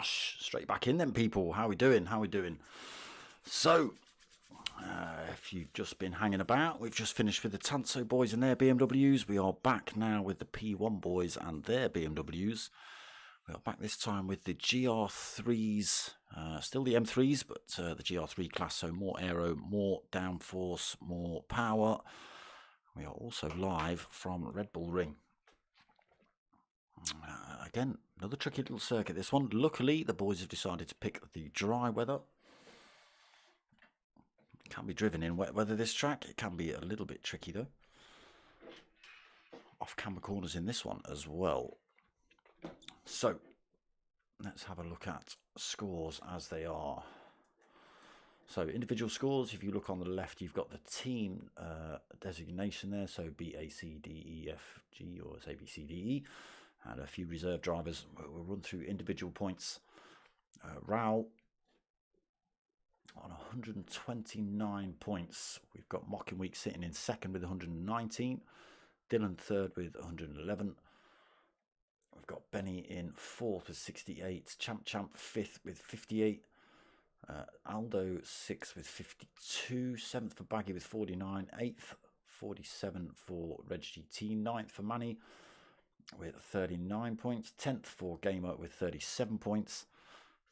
gosh, straight back in then, people. How we doing? How we doing? So, if you've just been hanging about, we've just finished with the Tanso boys and their BMWs. We are back now with the P1 boys and their BMWs. We are back this time with the Gr3s, still the M3s, but the Gr3 class, so more aero, more downforce, more power. We are also live from Red Bull Ring. Again, another tricky little circuit, this one. Luckily, the boys have decided to pick the dry weather. It can be driven in wet weather, this track. It can be a little bit tricky, though. Off-camber corners in this one as well. So, let's have a look at scores as they are. So, individual scores, if you look on the left, you've got the team designation there. So, B, A, C, D, E, F, G, or say B, C, D, E. And a few reserve drivers. We'll run through individual points. Raul on 129 points. We've got Mocking Week sitting in second with 119. Dylan third with 111. We've got Benny in fourth with 68. Champ fifth with 58. Aldo sixth with 52. Seventh for Baggy with 49. Eighth, 47 for Reg GT. Ninth for Manny with 39 points. 10th for Gamer with 37 points.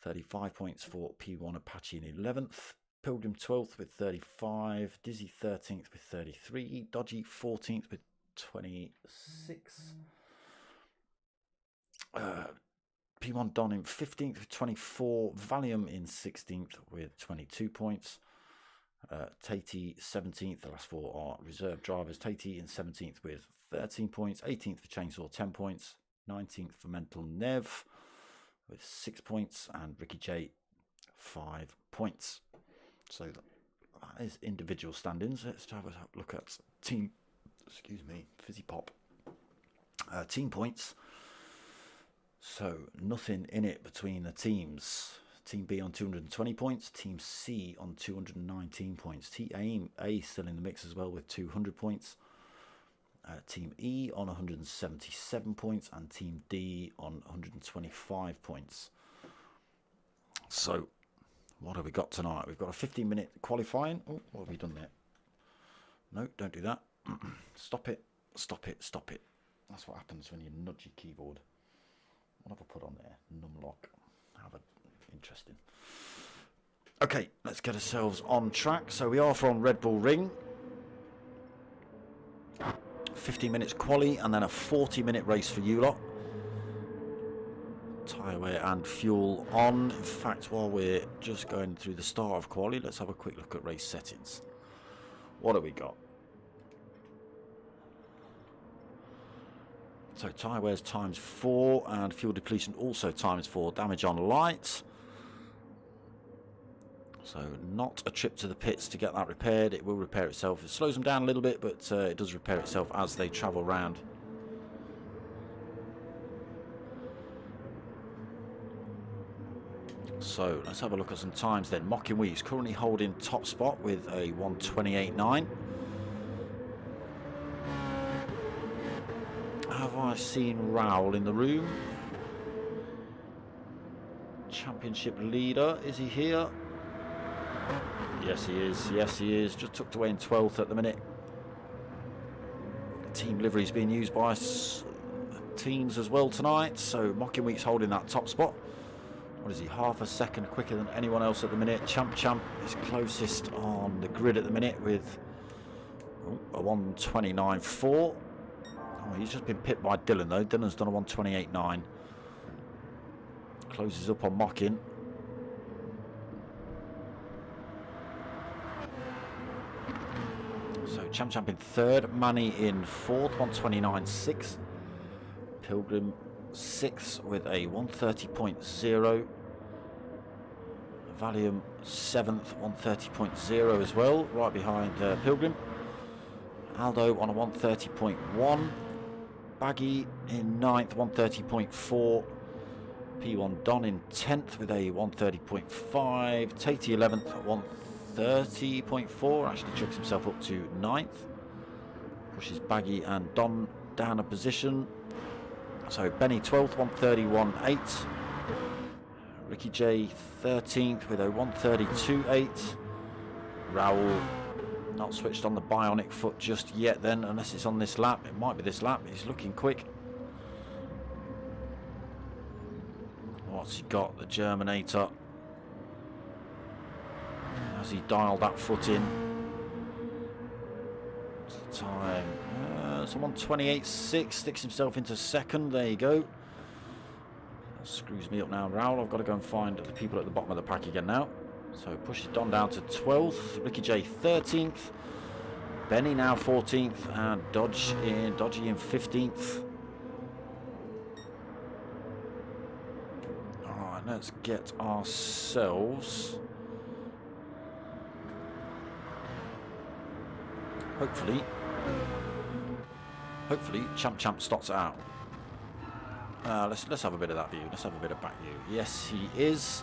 35 points for P1 Apache in 11th. Pilgrim 12th with 35. Dizzy 13th with 33. Dodgy 14th with 26. P1 Don in 15th with 24. Valium in 16th with 22 points. Tatey 17th. The last four are reserve drivers. Tatey in 17th with 13 points. 18th for Chainsaw 10 points. 19th for Mental Nev with 6 points. And Ricky J 5 points. So that is individual standings. Let's have a look at team. Excuse me, fizzy pop. Team points. So nothing in it between the teams. Team B on 220 points. Team C on 219 points. Team A still in the mix as well with 200 points. Team E on 177 points. And Team D on 125 points. So what have we got tonight? We've got a 15-minute qualifying. Oh, what have we done there? No, don't do that. Stop it. Stop it. Stop it. That's what happens when you nudge your keyboard. What have I put on there? Numlock. Have a interesting. Okay, let's get ourselves on track. So we are from Red Bull Ring. 15 minutes quali and then a 40-minute race for you lot. Tyre wear and fuel on. In fact, while we're just going through the start of quali, let's have a quick look at race settings. What have we got? So tyre wears ×4 and fuel depletion also ×4. Damage on light. So not a trip to the pits to get that repaired. It will repair itself. It slows them down a little bit, but it does repair itself as they travel around. So let's have a look at some times then. Mocking Week's currently holding top spot with a 1:28.9. Have I seen Raul in the room? Championship leader, is he here? Yes, he is. Yes, he is. Just tucked away in 12th at the minute. Team livery is being used by teams as well tonight. So Mocking Week's holding that top spot. What is he? Half a second quicker than anyone else at the minute. Champ is closest on the grid at the minute with a 1:29.4. Oh, he's just been pipped by Dylan though. Dylan's done a 1:28.9. Closes up on Mocking. So Champ in third. Manny in fourth, 1:29.6. Pilgrim sixth with a 1:30.0. Valium seventh, 1:30.0 as well, right behind Pilgrim. Aldo on a 1:30.1. Baggy in 9th, 1:30.4. P1 Don in 10th with a 1:30.5. Tatey 11th, 1:30.4. Actually chucks himself up to 9th. Pushes Baggy and Don down a position. So Benny 12th, 1:31.8. Ricky J 13th with a 132.8. Raul not switched on the bionic foot just yet then, unless it's on this lap. It might be this lap. He's looking quick. What's he got? The Germinator. Has he dialed that foot in? What's the time? It's a 128.6. Sticks himself into second. There you go. That screws me up now, Raul. I've got to go and find the people at the bottom of the pack again now. So pushes Don down to 12th. Ricky J 13th. Benny now 14th. And Dodgy in 15th. Alright, let's get ourselves... Hopefully, Champ starts it out. Let's have a bit of that view. Let's have a bit of back view. Yes, he is.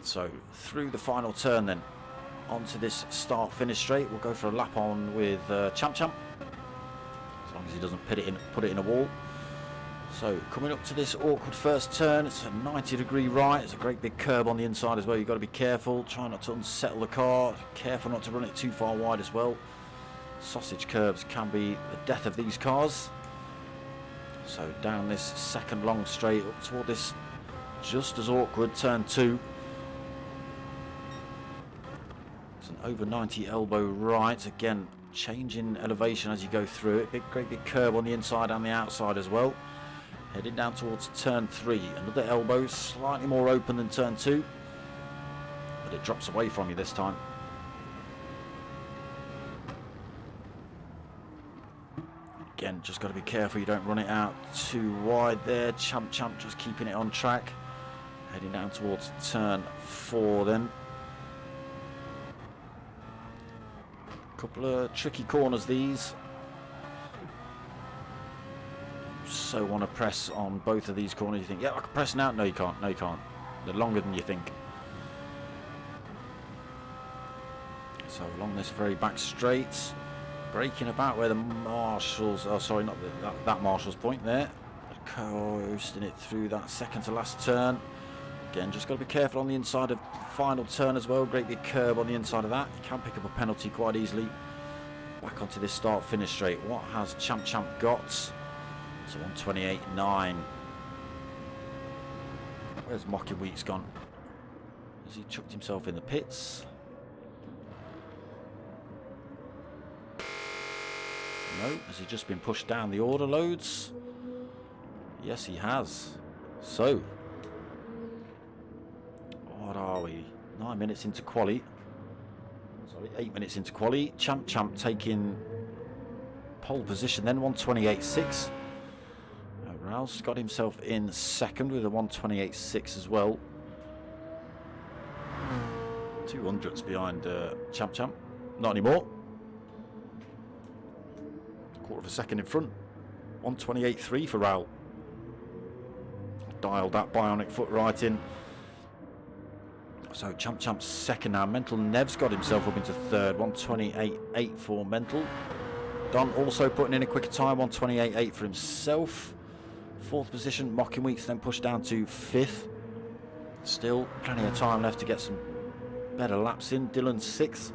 So through the final turn, then onto this start-finish straight. We'll go for a lap on with Champ, as long as he doesn't put it in a wall. So coming up to this awkward first turn, it's a 90-degree right. It's a great big curb on the inside as well. You've got to be careful. Try not to unsettle the car. Careful not to run it too far wide as well. Sausage curbs can be the death of these cars. So down this second long straight up toward this just as awkward turn 2. It's an over 90 elbow right. Again, changing elevation as you go through it. Great big curb on the inside and the outside as well. Heading down towards turn 3. Another elbow, slightly more open than turn 2. But it drops away from you this time. Again, just got to be careful you don't run it out too wide there. Champ just keeping it on track. Heading down towards turn 4 then. Couple of tricky corners these. So want to press on both of these corners. You think, yeah, I can press now. No, you can't. No, you can't. They're longer than you think. So along this very back straight. Braking about where the marshals, oh sorry, not that marshal's point there. Coasting it through that second to last turn. Again, just got to be careful on the inside of the final turn as well. Great big curb on the inside of that. You can pick up a penalty quite easily. Back onto this start finish straight. What has Champ got? It's a 128.9. Where's Mocking Weeks gone? Has he chucked himself in the pits? No, has he just been pushed down the order loads? Yes, he has. So, what are we? 9 minutes into quali. Sorry, 8 minutes into quali. Champ taking pole position then, 128.6. Rouse got himself in second with a 128.6 as well. 200s behind Champ. Not anymore. Quarter of a second in front. 128.3 for Raul. Dialed that bionic foot right in. So Champ's second now. Mental Nev's got himself up into third. 128.8 for Mental. Don also putting in a quicker time. 128.8 for himself. Fourth position. Mocking Weeks then pushed down to fifth. Still plenty of time left to get some better laps in. Dylan sixth.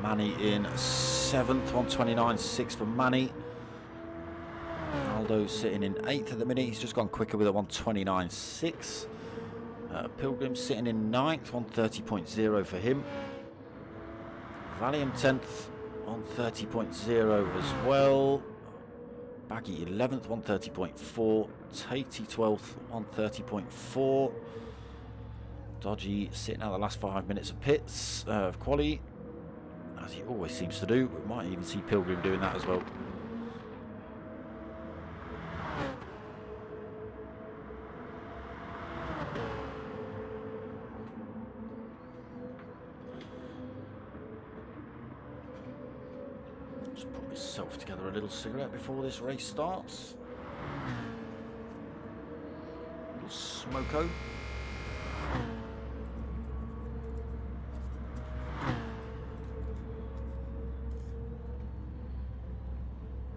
Manny in 7th, 129.6 for Manny. Aldo sitting in 8th at the minute. He's just gone quicker with a 129.6. Pilgrim sitting in 9th, 130.0 for him. Valium 10th, 130.0 as well. Baggy 11th, 130.4. Tatey 12th, 130.4. Dodgy sitting out the last 5 minutes of pits of quali, as he always seems to do. We might even see Pilgrim doing that as well. Just put myself together a little cigarette before this race starts. A little smoko.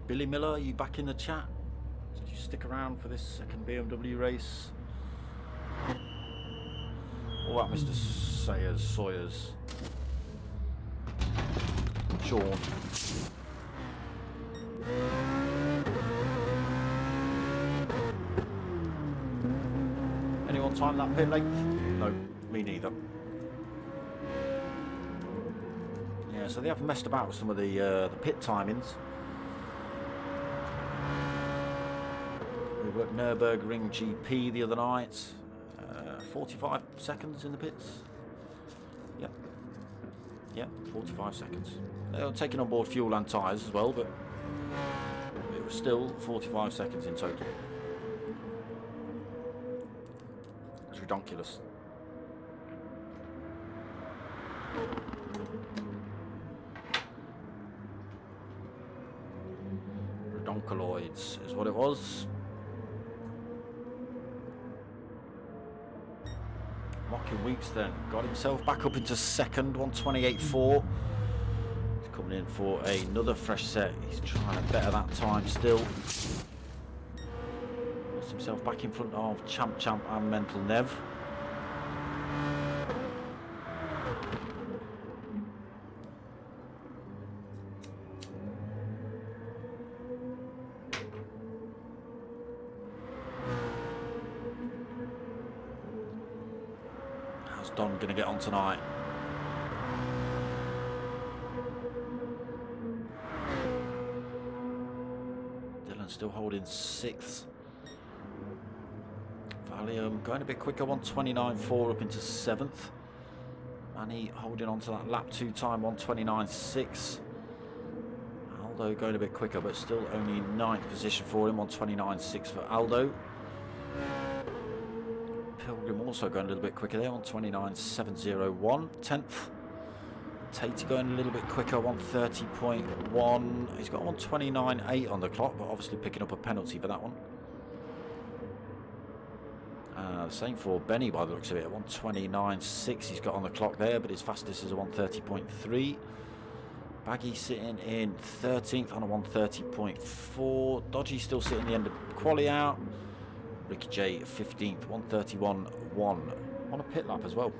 Billy Miller, are you back in the chat? Did you stick around for this second BMW race. All right, Mr. Sawyers. Sean. Anyone time that pit length? No, me neither. Yeah, so they have messed about with some of the pit timings. We were at Nürburgring GP the other night. 45 seconds in the pits. Yep. Yep, 45 seconds. They were taking on board fuel and tyres as well, but it was still 45 seconds in total. It's ridiculous. Redonkuloids is what it was. Mocking Weeks then got himself back up into second, 1:28.4. He's coming in for another fresh set. He's trying to better that time still. Gets himself back in front of Champ and Mental Nev. Don going to get on tonight. Dylan still holding 6th. Valium going a bit quicker, 1:29.4 up into 7th. Manny holding on to that lap 2 time, 1:29.6. Aldo going a bit quicker, but still only 9th position for him, 1:29.6 for Aldo. Pilgrim also going a little bit quicker there, 1:29.701, 10th. Tatey going a little bit quicker, 1:30.1. He's got 1:29.8 on the clock, but obviously picking up a penalty for that one. Same for Benny by the looks of it, 1:29.6 he's got on the clock there, but his fastest is a 1:30.3. Baggy sitting in 13th on a 1:30.4. Dodgy still sitting the end of quali out. Ricky J 15th, 1:31.1 on a pit lap as well.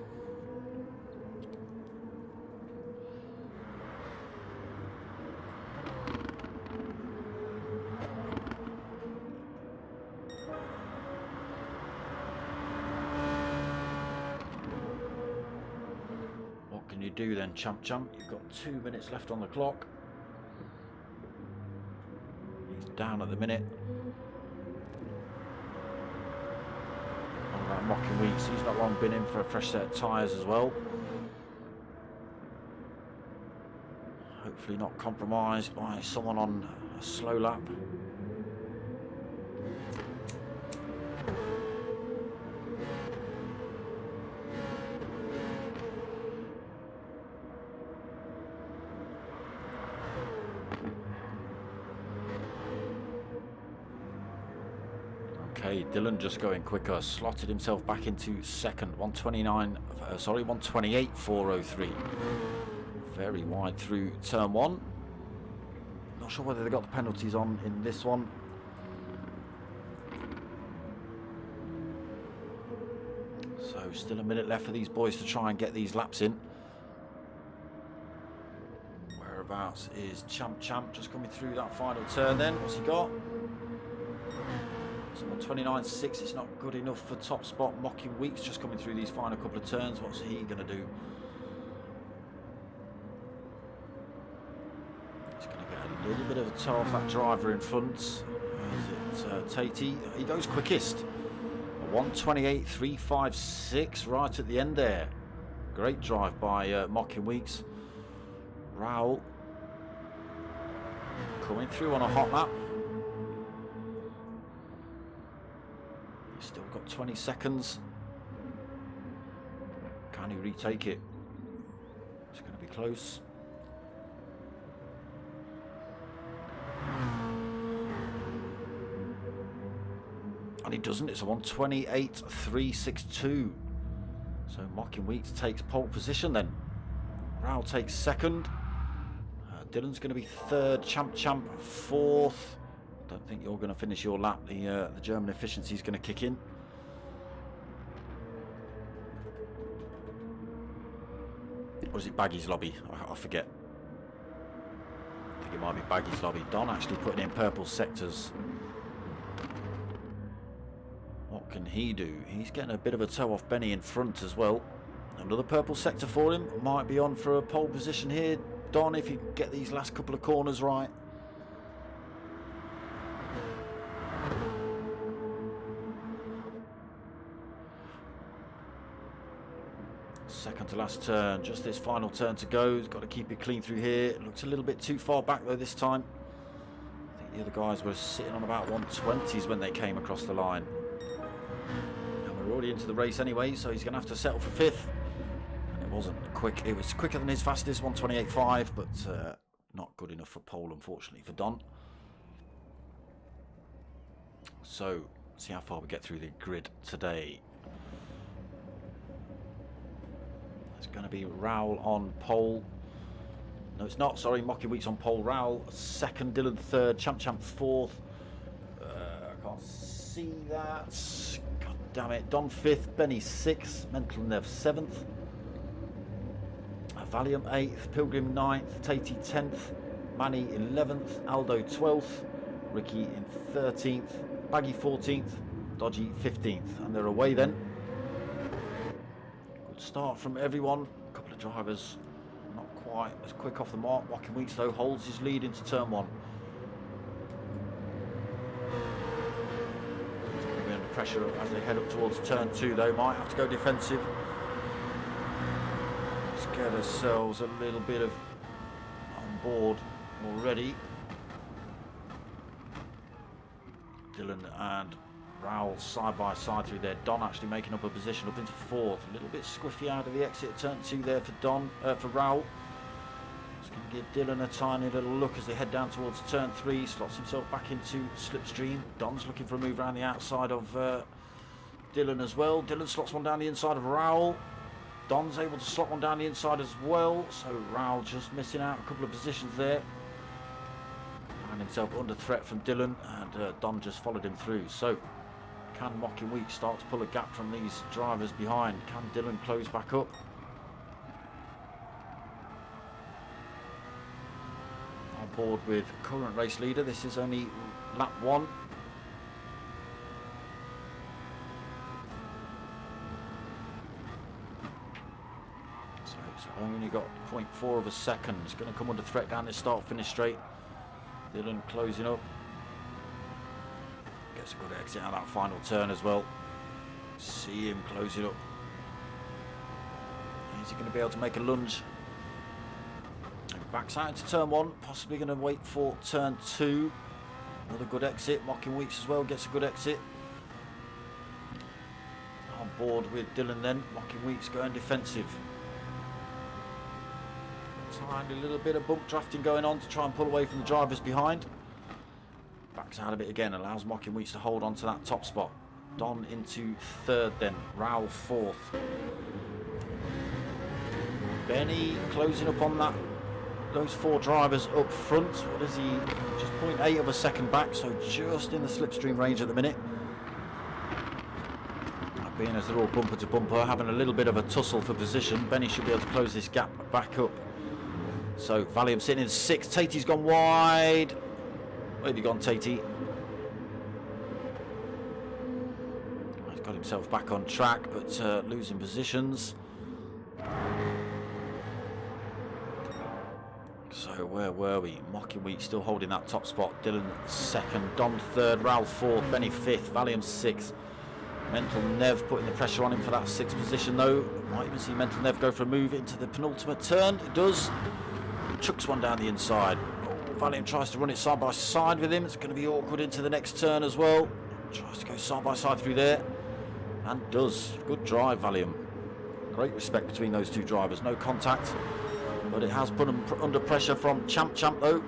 What can you do then, Champ? You've got 2 minutes left on the clock. He's down at the minute. Mocking Weeks, he's not long been in for a fresh set of tyres as well. Hopefully not compromised by someone on a slow lap. Okay, Dylan just going quicker, slotted himself back into second, 1:28.403. Very wide through turn 1. Not sure whether they got the penalties on in this one. So still a minute left for these boys to try and get these laps in. Whereabouts is Champ just coming through that final turn then? What's he got? So 1:29.6, it's not good enough for top spot. Mocking Weeks just coming through these final couple of turns. What's he going to do? He's going to get a little bit of a toe off that driver in front. Is it Tatey? He goes quickest. 1:28.356 right at the end there. Great drive by Mocking Weeks. Raoul coming through on a hot lap. Still got 20 seconds. Can he retake it? It's going to be close. And he doesn't. It's a 1:28.362. So Mocking Weeks takes pole position then. Raoul takes second. Dylan's going to be third. Champ 4th. Don't think you're going to finish your lap. The German efficiency is going to kick in. Or is it Baggy's lobby? I forget. I think it might be Baggy's lobby. Don actually putting in purple sectors. What can he do? He's getting a bit of a toe off Benny in front as well. Another purple sector for him. Might be on for a pole position here. Don, if you get these last couple of corners right. Second to last turn, just this final turn to go. He's got to keep it clean through here. It looks a little bit too far back though this time. I think the other guys were sitting on about 120s when they came across the line. And we're already into the race anyway, so he's going to have to settle for 5th. And it wasn't quick. It was quicker than his fastest, 128.5, but not good enough for pole, unfortunately, for Don. So, see how far we get through the grid today. Going to be Raoul on pole. No, it's not. Sorry, Mocky Weeks on pole. Raoul 2nd, Dylan 3rd, Champ 4th. I can't see that. God damn it. Don 5th, Benny 6th, Mental Nev 7th, Valium 8th, Pilgrim 9th, Tatey 10th, Manny 11th, Aldo 12th, Ricky in 13th, Baggy 14th, Dodgy 15th, and they're away then. Start from everyone. A couple of drivers not quite as quick off the mark. Joaquin Weeks though holds his lead into turn 1. He's going to be under pressure as they head up towards turn 2 though. Might have to go defensive. Let's get ourselves a little bit of on board already. Dylan and Raoul side by side through there. Don actually making up a position up into 4th. A little bit squiffy out of the exit at turn 2 there for for Raoul. It's going to give Dylan a tiny little look as they head down towards turn 3. Slots himself back into slipstream. Don's looking for a move around the outside of Dylan as well. Dylan slots one down the inside of Raoul. Don's able to slot one down the inside as well. So Raoul just missing out a couple of positions there. Find himself under threat from Dylan, and Don just followed him through. So can Mocking Week start to pull a gap from these drivers behind? Can Dylan close back up? On board with current race leader. This is only lap 1. So it's only got 0.4 of a second. It's going to come under threat down this start-finish straight. Dylan closing up. Gets a good exit out of that final turn as well. See him closing up. Is he going to be able to make a lunge? And backs out into turn 1. Possibly going to wait for turn 2. Another good exit. Mocking Weeks as well gets a good exit. On board with Dylan then. Mocking Weeks going defensive. Tiny little bit of bump drafting going on to try and pull away from the drivers behind. Backs out of it again, allows Mocking Weeks to hold on to that top spot. Don into 3rd then, Raoul 4th. Benny closing up on those 4 drivers up front. What is he? Just 0.8 of a second back, so just in the slipstream range at the minute. Being as they're all bumper to bumper, having a little bit of a tussle for position. Benny should be able to close this gap back up. So Valium sitting in 6th. Tatey's gone wide. Where have you gone, Tatey? He's got himself back on track, but losing positions. So where were we? Mocking Week still holding that top spot. Dylan 2nd, Don 3rd, Raoul 4th, Benny 5th, Valium 6th. Mental Nev putting the pressure on him for that 6th position though. Might even see Mental Nev go for a move into the penultimate turn. It does. Chucks one down the inside. Valium tries to run it side by side with him. It's going to be awkward into the next turn as well. Tries to go side by side through there. And does. Good drive, Valium. Great respect between those 2 drivers. No contact. But it has put them under pressure from Champ though.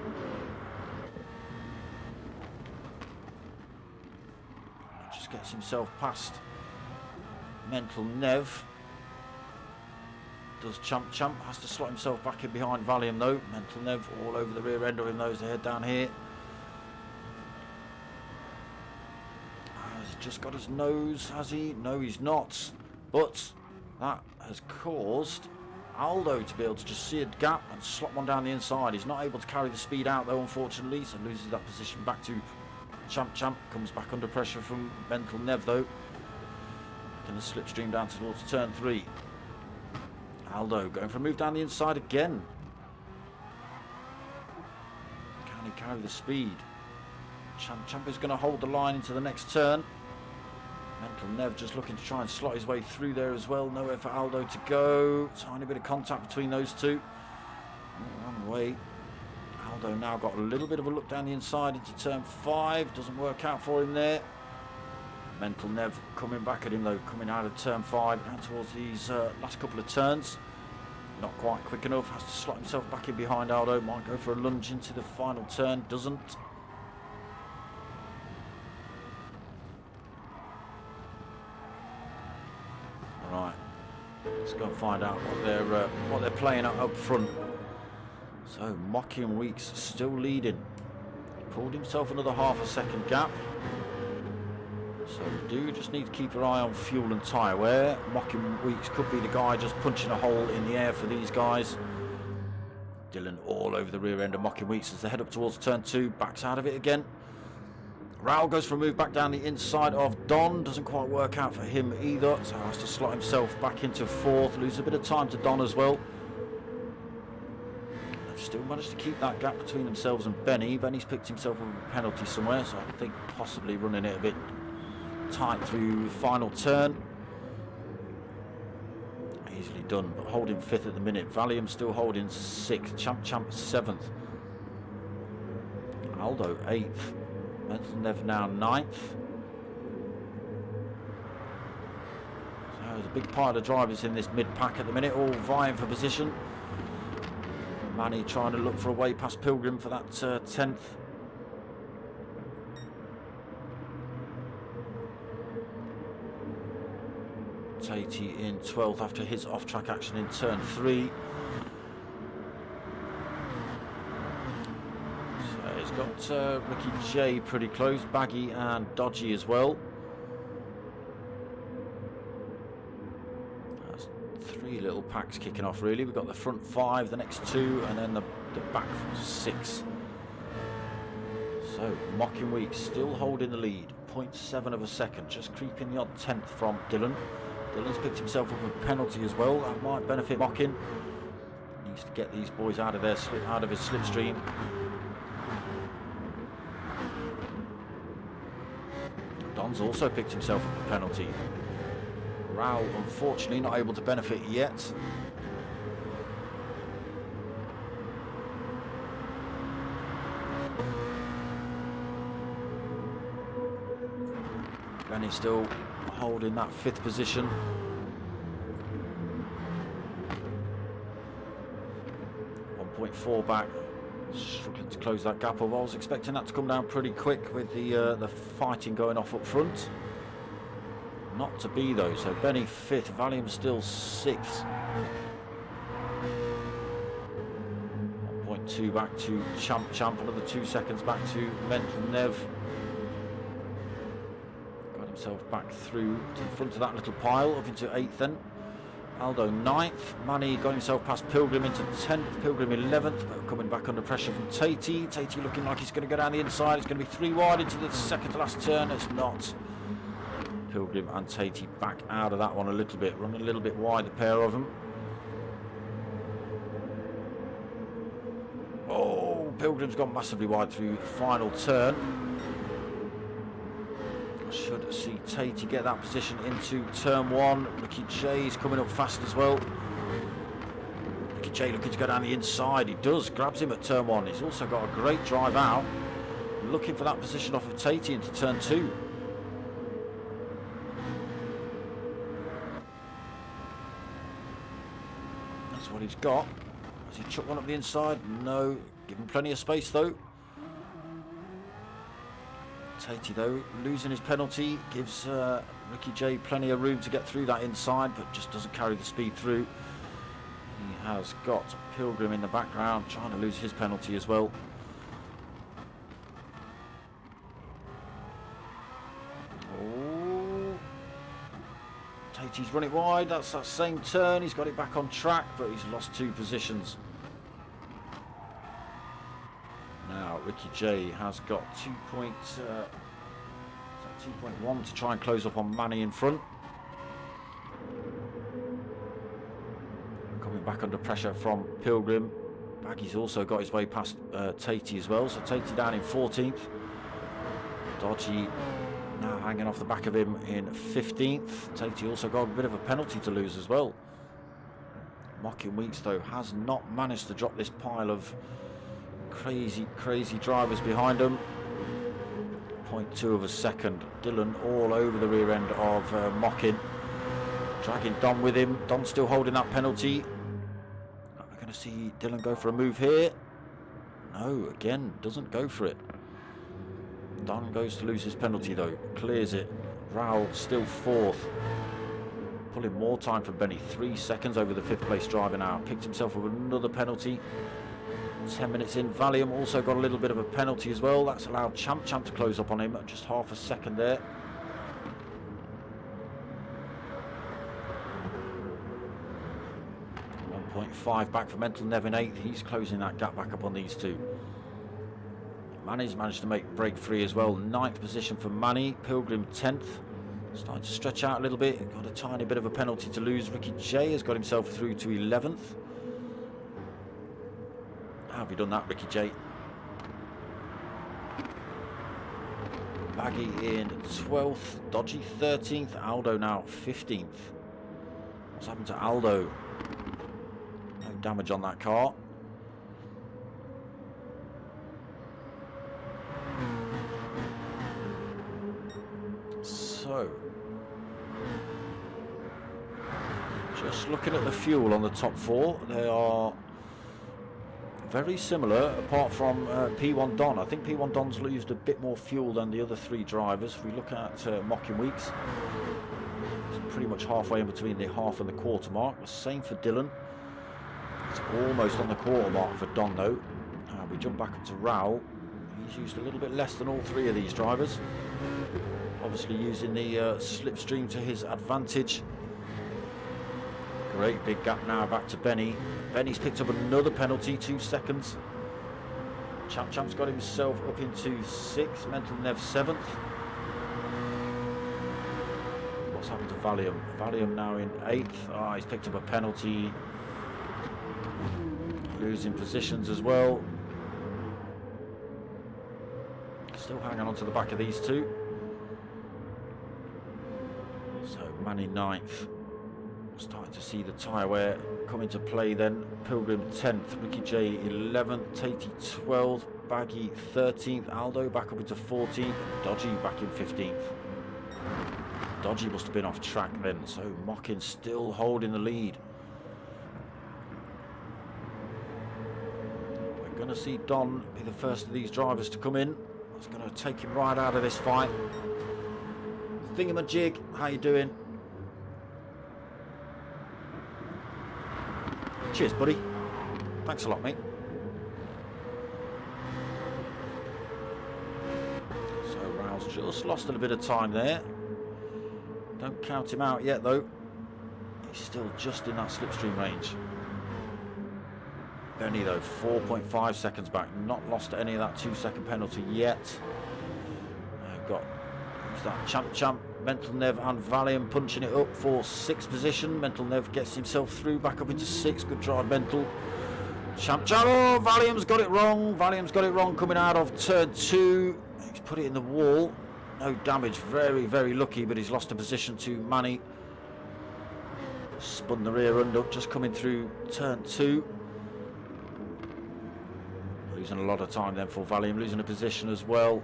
Just gets himself past Mental Nev. Does Champ has to slot himself back in behind Valium though. Mental Nev all over the rear end of him though as they head down here. just got his nose, has he? No, he's not. But that has caused Aldo to be able to just see a gap and slot one down the inside. He's not able to carry the speed out though, unfortunately, so loses that position back to Champ. Comes back under pressure from Mental Nev though. Going to slipstream down towards turn 3. Aldo going for a move down the inside again. Can he carry the speed? Champ is going to hold the line into the next turn. Mental Nev just looking to try and slot his way through there as well. Nowhere for Aldo to go. Tiny bit of contact between those two. Wrong way. Aldo now got a little bit of a look down the inside into turn 5. Doesn't work out for him there. Mental Nev coming back at him though, coming out of turn 5 and towards these last couple of turns. Not quite quick enough. Has to slot himself back in behind Aldo. Might go for a lunge into the final turn. Doesn't. Right, let's go and find out what they're playing up front. So Mocking Weeks still leading. Pulled himself another half a second gap. So we do just need to keep our eye on fuel and tyre wear. Mocking Weeks could be the guy just punching a hole in the air for these guys. Dylan all over the rear end of Mocking Weeks as they head up towards turn 2. Backs out of it again. Raul goes for a move back down the inside of Don. Doesn't quite work out for him either, so has to slot himself back into 4th. Loses a bit of time to Don as well. They've still managed to keep that gap between themselves and Benny. Benny's picked himself up a penalty somewhere, so I think possibly running it a bit tight through the final turn. Easily done, but holding 5th at the minute. Valium still holding 6th. Champ 7th. Aldo 8th. Mental Nev now 9th. So there's a big pile of drivers in this mid-pack at the minute, all vying for position. Manny trying to look for a way past Pilgrim for that 10th. Tatey in 12th after his off-track action in turn 3. Got Ricky J pretty close, Baggy and Dodgy as well. That's 3 little packs kicking off really. We've got the front 5, the next 2, and then the back 6. So Mocking Weeks still holding the lead, 0.7 of a second, just creeping the odd 10th from Dylan. Dylan's picked himself up a penalty as well. That might benefit Mocking. Needs to get these boys out of his slipstream. Don's also picked himself up a penalty. Raul unfortunately not able to benefit yet. Benny still holding that 5th position. .4 back. Struggling to close that gap up. I was expecting that to come down pretty quick with the fighting going off up front. Not to be though. So Benny 5th, Valium still 6th. 1.2 back to Champ. Another 2 seconds back to Mental Nev. Got himself back through to the front of that little pile, up into 8th then. Aldo 9th. Manny got himself past Pilgrim into 10th. Pilgrim 11th, but coming back under pressure from Tatey. Tatey looking like he's going to go down the inside. It's going to be 3 wide into the second to last turn. It's not. Pilgrim and Tatey back out of that one a little bit. Running a little bit wide, the pair of them. Oh, Pilgrim's gone massively wide through the final turn. Should see Tatey get that position into turn 1. Ricky J's coming up fast as well. Ricky J looking to go down the inside. He does, grabs him at turn 1. He's also got a great drive out. Looking for that position off of Tatey into turn 2. That's what he's got. Has he chucked one up the inside? No. Give him plenty of space though. Tatey though losing his penalty gives Ricky J plenty of room to get through that inside, but just doesn't carry the speed through. He has got Pilgrim in the background trying to lose his penalty as well. Oh, Tate's run it wide. That's that same turn. He's got it back on track, but he's lost 2 positions. Now Ricky J has got 2.1 to try and close up on Manny in front. Coming back under pressure from Pilgrim. Baggy's also got his way past Tate as well, so Tate down in 14th. Dodgy now hanging off the back of him in 15th. Tate also got a bit of a penalty to lose as well. Mocking Weeks though has not managed to drop this pile of crazy drivers behind him. 0.2 of a second. Dylan all over the rear end of Mocking, dragging Don with him. Don still holding that penalty. We're going to see Dylan go for a move here. No, again, doesn't go for it. Don goes to lose his penalty though, clears it. Raul still 4th. Pulling more time from Benny, 3 seconds over the 5th place driver now. Picked himself up another penalty. 10 minutes in, Valium also got a little bit of a penalty as well. That's allowed Champ to close up on him at just half a second there. .5 back for Mental Nev in 8th. He's closing that gap back up on these 2. Manny's managed to make break free as well. 9th position for Manny. Pilgrim 10th. Starting to stretch out a little bit. Got a tiny bit of a penalty to lose. Ricky J has got himself through to 11th. How have you done that, Ricky J? Baggy in 12th. Dodgy 13th. Aldo now 15th. What's happened to Aldo? No damage on that car. So, just looking at the fuel on the top 4, they are very similar, apart from P1 Don. I think P1 Don's used a bit more fuel than the other 3 drivers. If we look at Mocking Weeks, it's pretty much halfway in between the half and the quarter mark. The same for Dylan. It's almost on the quarter mark for Don though. We jump back up to Raul. He's used a little bit less than all 3 of these drivers. Obviously using the slipstream to his advantage. Great big gap now back to Benny. Benny's picked up another penalty, 2 seconds. Champ's got himself up into 6th. Mental Nev 7th. What's happened to Valium? Valium now in 8th. He's picked up a penalty. Losing positions as well. Still hanging on to the back of these 2. So Manny 9th. Starting to see the tyre wear come into play then. Pilgrim 10th, Ricky J 11th, Tatey 12th, Baggy 13th, Aldo back up into 14th, Dodgy back in 15th. Dodgy must have been off track then, so Mocking still holding the lead. We're going to see Don be the first of these drivers to come in. That's going to take him right out of this fight. Thingamajig, how you doing? Cheers, buddy. Thanks a lot, mate. So Raul's just lost a little bit of time there. Don't count him out yet, though. He's still just in that slipstream range. Benny, though, 4.5 seconds back. Not lost any of that 2-second penalty yet. Got who's that? Champ, Mental Nev and Valium punching it up for 6th position. Mental Nev gets himself through back up into 6th. Good drive, Mental. Champ. Oh, Valium's got it wrong. Valium's got it wrong coming out of turn 2. He's put it in the wall. No damage. Very lucky, but he's lost a position to Manny. Spun the rear end up just coming through turn 2. Losing a lot of time then for Valium, losing a position as well.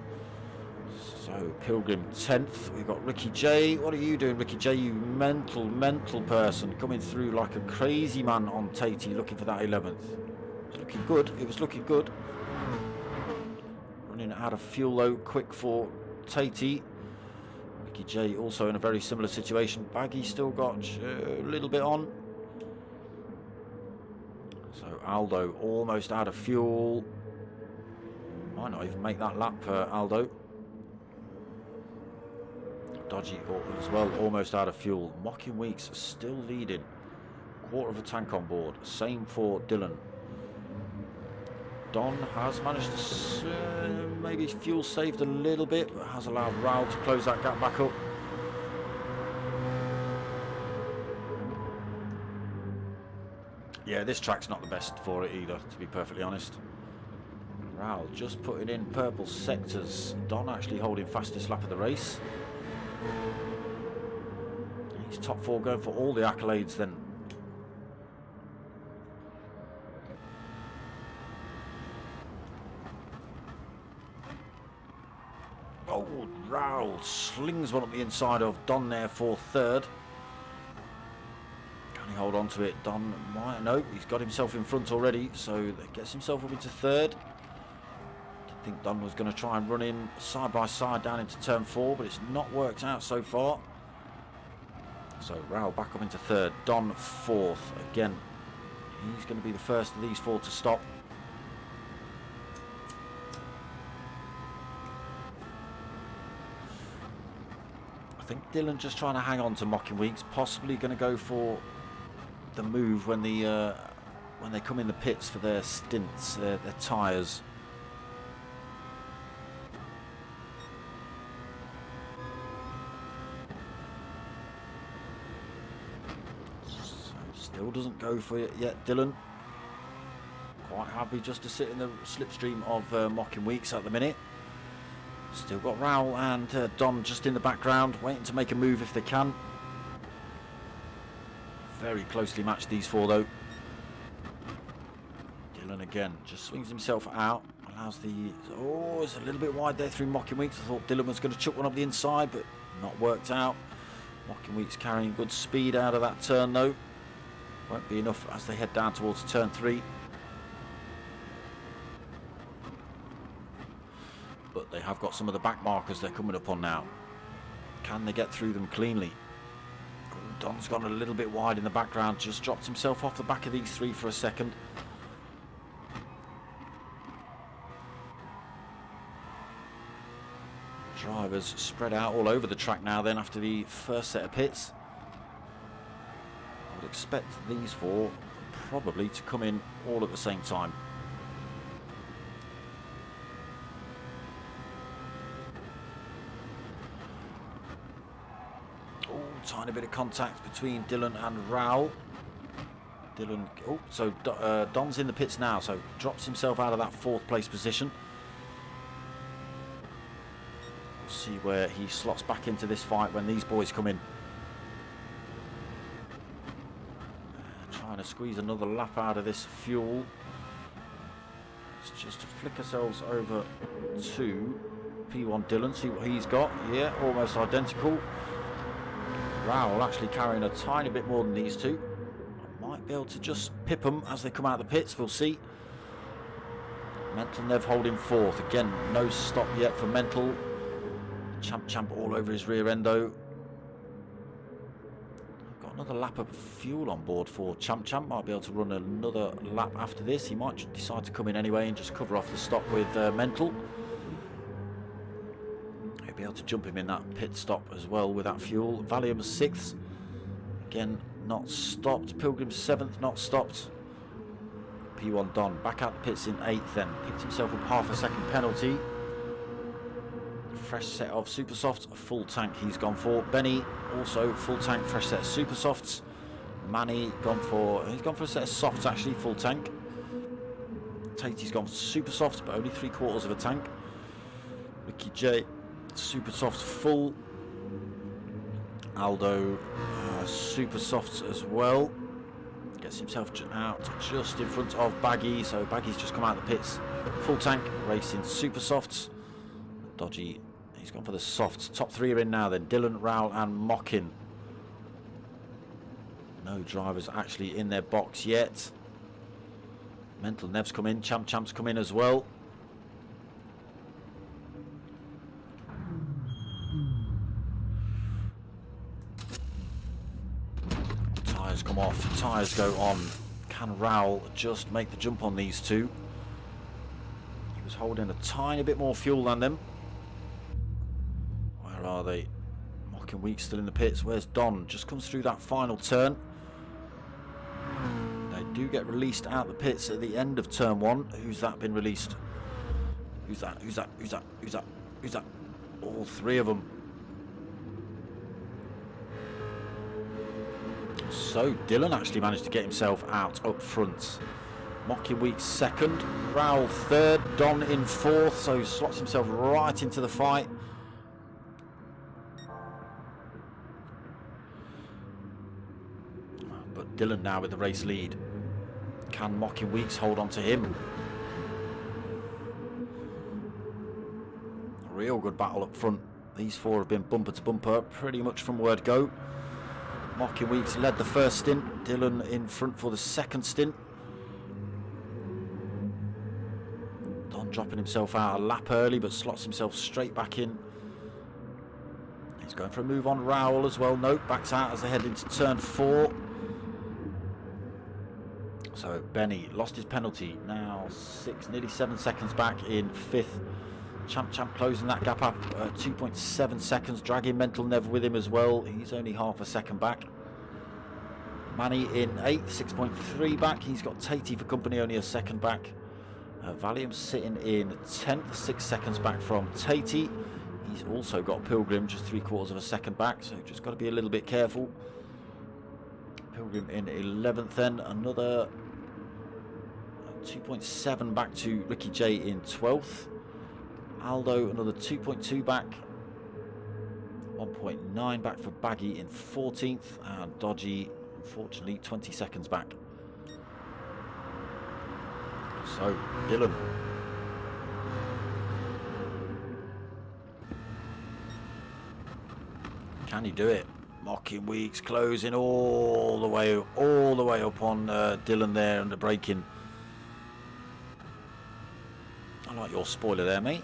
So Pilgrim 10th. We've got Ricky J. What are you doing, Ricky J? You mental person, coming through like a crazy man on Tatey, looking for that 11th. It was looking good. It was looking good. Running out of fuel though, quick for Tatey. Ricky J also in a very similar situation. Baggy still got a little bit on. So Aldo almost out of fuel. Might not even make that lap, Aldo. Dodgy as well, almost out of fuel. Mocking Weeks still leading. Quarter of a tank on board. Same for Dylan. Don has managed to maybe fuel saved a little bit, but has allowed Raul to close that gap back up. Yeah, this track's not the best for it either, to be perfectly honest. Raul just putting in purple sectors. Don actually holding fastest lap of the race. He's top 4 going for all the accolades then. Oh, Raul slings one up the inside of Don there for 3rd. Can he hold on to it? Don might. No, he's got himself in front already, so that gets himself up into 3rd. I think Don was going to try and run in side by side down into turn 4, but it's not worked out so far. So Raul back up into 3rd, Don 4th. Again, he's going to be the first of these 4 to stop. I think Dylan just trying to hang on to Mocking Weeks, possibly going to go for the move when they come in the pits for their stints, their tyres. Still doesn't go for it yet, Dylan. Quite happy just to sit in the slipstream of Mocking Weeks at the minute. Still got Raul and Don just in the background, waiting to make a move if they can. Very closely matched, these 4 though. Dylan again just swings himself out, allows the... Oh, it's a little bit wide there through Mocking Weeks. I thought Dylan was going to chuck one up the inside, but not worked out. Mocking Weeks carrying good speed out of that turn though. Won't be enough as they head down towards turn 3. But they have got some of the back markers they're coming up on now. Can they get through them cleanly? Don's gone a little bit wide in the background, just dropped himself off the back of these 3 for a second. Drivers spread out all over the track now then after the first set of pits. I would expect these 4 probably to come in all at the same time. Tiny bit of contact between Dylan and Raul. Dylan, oh, so Don's in the pits now, so drops himself out of that 4th place position. We'll see where he slots back into this fight when these boys come in. Trying to squeeze another lap out of this fuel. Let's just flick ourselves over to P1 Dylan, see what he's got. Yeah, almost identical. Raul actually carrying a tiny bit more than these 2. Might be able to just pip them as they come out of the pits, we'll see. Mental Nev holding 4th. Again, no stop yet for Mental. Champ all over his rear end though. Got another lap of fuel on board for Champ. Might be able to run another lap after this. He might decide to come in anyway and just cover off the stop with Mental. Be able to jump him in that pit stop as well with that fuel. Valium 6th, again not stopped. Pilgrim 7th, not stopped. P1 Don back out the pits in 8th then. Picked himself up half a second penalty. Fresh set of super softs, a full tank he's gone for. Benny also full tank, fresh set of super softs. Manny he's gone for a set of softs actually, full tank. Tatey's gone for super softs but only 3/4 of a tank. Ricky J super softs full. Aldo super softs as well. Gets himself out just in front of Baggy, so Baggy's just come out of the pits. Full tank racing super softs. Dodgy, he's gone for the softs. Top 3 are in now then. Dylan, Raul and Mockin. No drivers actually in their box yet. Mental Nev's come in. Champ's come in as well. Come off, tyres go on. Can Raul just make the jump on these 2? He was holding a tiny bit more fuel than them. Where are they? Mock and Weeks still in the pits. Where's Don? Just comes through that final turn. They do get released out the pits at the end of turn 1. Who's that been released? Who's that? Who's that? Who's that? Who's that? Who's that? All 3 of them. So Dylan actually managed to get himself out up front. Mocky Weeks 2nd, Raoul 3rd, Don in 4th, so he slots himself right into the fight. But Dylan now with the race lead. Can Mocky Weeks hold on to him? A real good battle up front. These 4 have been bumper to bumper pretty much from word go. Mocky Weeks led the first stint, Dylan in front for the second stint. Don dropping himself out a lap early but slots himself straight back in. He's going for a move on Raoul as well. No, backs out as they head into turn 4. So Benny lost his penalty, now 6, nearly 7 seconds back in 5th. Champ closing that gap up 2.7 seconds, dragging Mental Nev with him as well. He's only half a second back. Manny in 8th, 6.3 back. He's got Tatey for company, only a second back. Valium sitting in 10th, 6 seconds back from Tatey. He's also got Pilgrim just 3/4 of a second back, so just got to be a little bit careful. Pilgrim in 11th then, another 2.7 back to Ricky J in 12th. Aldo another 2.2 back, 1.9 back for Baggy in 14th, and Dodgy unfortunately 20 seconds back. So Dylan can he do it? Mocking Weeks closing all the way up on Dylan there and the braking. I like your spoiler there, mate.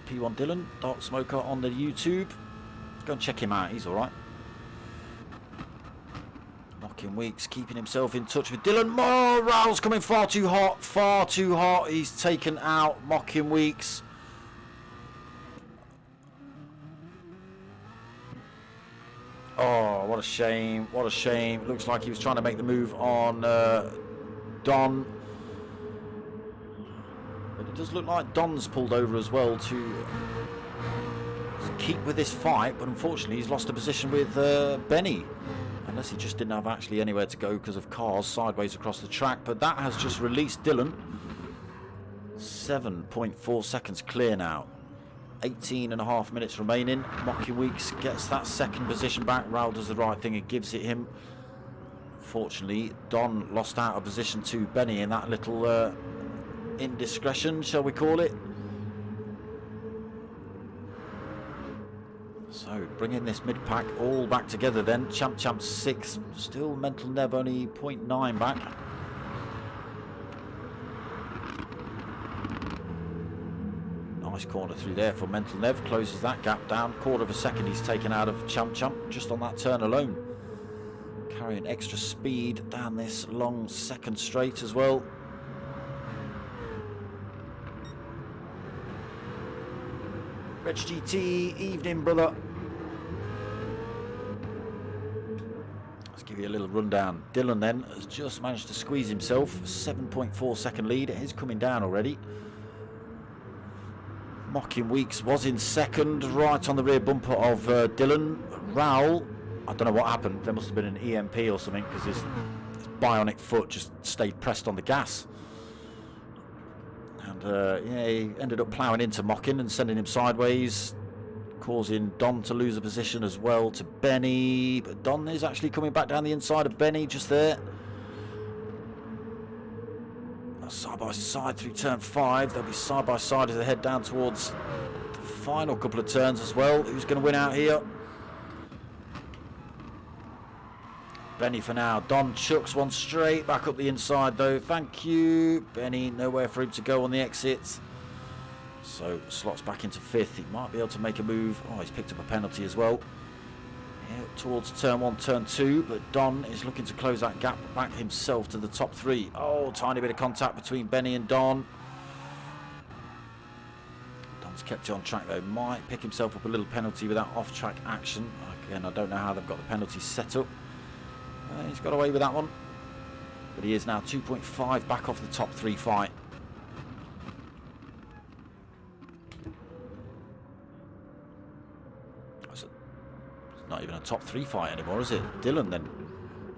P1 Dylan, Dark Smoker on the YouTube. Go and check him out, he's alright. Mocking Weeks keeping himself in touch with Dylan. Oh, Raoul's coming far too hot. He's taken out Mocking Weeks. Oh, what a shame, what a shame. It looks like he was trying to make the move on Don. But it does look like Don's pulled over as well to keep with this fight, but unfortunately he's lost a position with Benny. Unless he just didn't have actually anywhere to go because of cars sideways across the track. But that has just released Dylan. 7.4 seconds clear now. 18.5 minutes remaining. Mocking Weeks gets that second position back. Raoul does the right thing and gives it him. Fortunately, Don lost out of position to Benny in that little indiscretion, shall we call it. So bringing this mid-pack all back together then. Champ 6, still Mental Nev only 0.9 back. Nice corner through there for Mental Nev, closes that gap down. 1/4 of a second he's taken out of Champ just on that turn alone. Carrying extra speed down this long second straight as well. Reg GT, evening brother. Let's give you a little rundown. Dylan then has just managed to squeeze himself. 7.4 second lead. It is coming down already. Mocking Weeks was in second, right on the rear bumper of Dylan. Raoul, I don't know what happened. There must have been an EMP or something because his bionic foot just stayed pressed on the gas. And yeah, he ended up ploughing into Mocking and sending him sideways, causing Don to lose a position as well to Benny. But Don is actually coming back down the inside of Benny just there. Side by side through turn 5. They'll be side by side as they head down towards the final couple of turns as well. Who's going to win out here? Benny for now. Don chucks one straight back up the inside though. Thank you. Benny, nowhere for him to go on the exit. So slots back into 5th. He might be able to make a move. Oh, he's picked up a penalty as well. Yeah, towards turn 1, turn 2, but Don is looking to close that gap back himself to the top 3. Oh, tiny bit of contact between Benny and Don. Don Don's kept it on track though. Might pick himself up a little penalty with that off-track action. Again, I don't know how they've got the penalty set up. He's got away with that one. But he is now 2.5 back off the top 3 fight. It's not even a top 3 fight anymore, is it? Dylan then.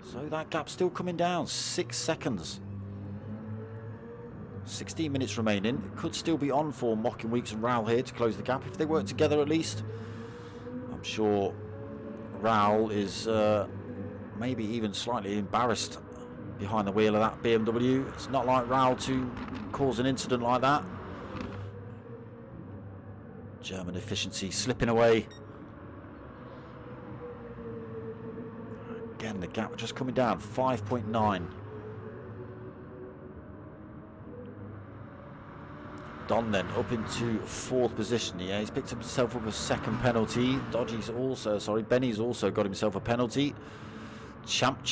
So that gap's still coming down. 6 seconds. 16 minutes remaining. It could still be on for Mocking Weeks and Raoul here to close the gap if they work together at least. I'm sure Raoul is maybe even slightly embarrassed behind the wheel of that BMW. It's not like Raoul to cause an incident like that. German efficiency slipping away. Again, the gap just coming down, 5.9. Don then up into 4th position. Yeah, he's picked himself up a 2nd penalty. Benny's also got himself a penalty. Champ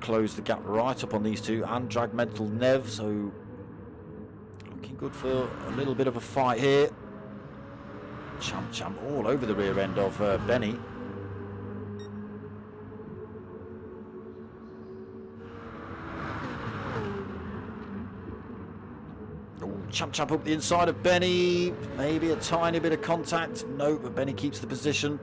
closed the gap right up on these two and dragged Mental Nev, so looking good for a little bit of a fight here. Champ all over the rear end of Benny. Champ up the inside of Benny. Maybe a tiny bit of contact. No, but Benny keeps the position.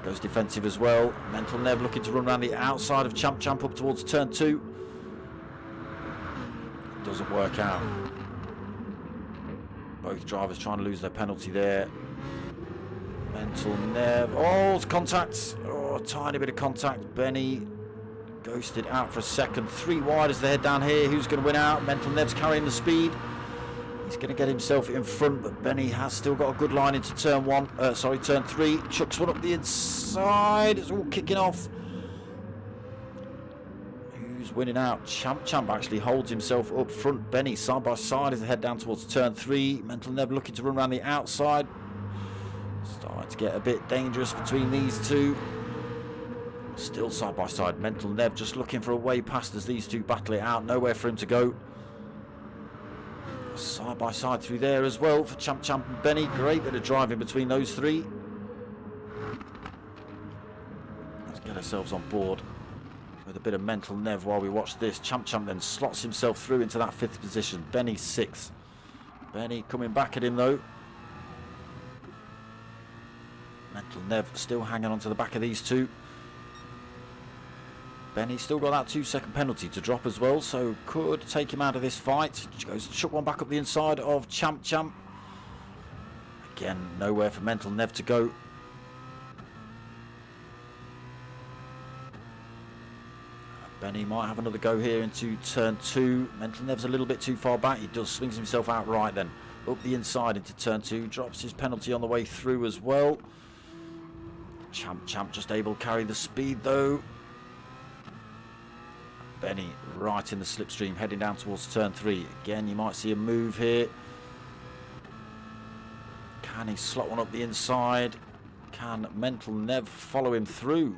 Goes defensive as well. Mental Nev looking to run around the outside of Champ up towards turn 2. Doesn't work out. Both drivers trying to lose their penalty there. Mental Nev. Oh, it's contact. Oh, a tiny bit of contact. Benny ghosted out for a second. 3 wide as they head down here. Who's going to win out? Mental Nev's carrying the speed. He's going to get himself in front, but Benny has still got a good line into turn 3. Chucks one up the inside. It's all kicking off. Who's winning out? Champ actually holds himself up front. Benny side by side as they head down towards turn 3. Mental Nev looking to run around the outside. Starting to get a bit dangerous between these two. Still side by side. Mental Nev just looking for a way past as these two battle it out. Nowhere for him to go. Side by side through there as well for Champ and Benny. Great bit of driving between those 3. Let's get ourselves on board with a bit of Mental Nev while we watch this. Champ then slots himself through into that 5th position. Benny 6th. Benny coming back at him though. Mental Nev still hanging on to the back of these two. Benny still got that 2-second penalty to drop as well, so could take him out of this fight. Goes to chuck one back up the inside of Champ. Again, nowhere for Mental Nev to go. Benny might have another go here into turn 2. Mental Nev's a little bit too far back. He does swings himself out right then. Up the inside into turn 2. Drops his penalty on the way through as well. Champ just able to carry the speed though. Benny right in the slipstream heading down towards turn 3. Again, you might see a move here. Can he slot one up the inside? Can Mental Nev follow him through?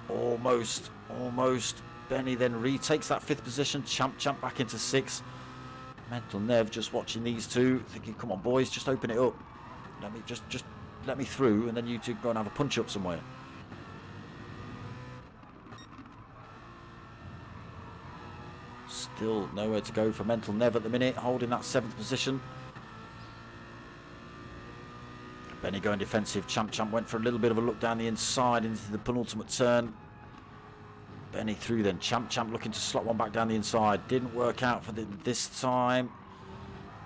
Almost. Benny then retakes that 5th position. Champ back into 6th. Mental Nev just watching these two, thinking, come on boys, just open it up. Let me just let me through, and then you two go and have a punch up somewhere. Still nowhere to go for Mental Nev at the minute, holding that 7th position. Benny going defensive. Champ went for a little bit of a look down the inside into the penultimate turn. Benny through then. Champ looking to slot one back down the inside. Didn't work out for this time.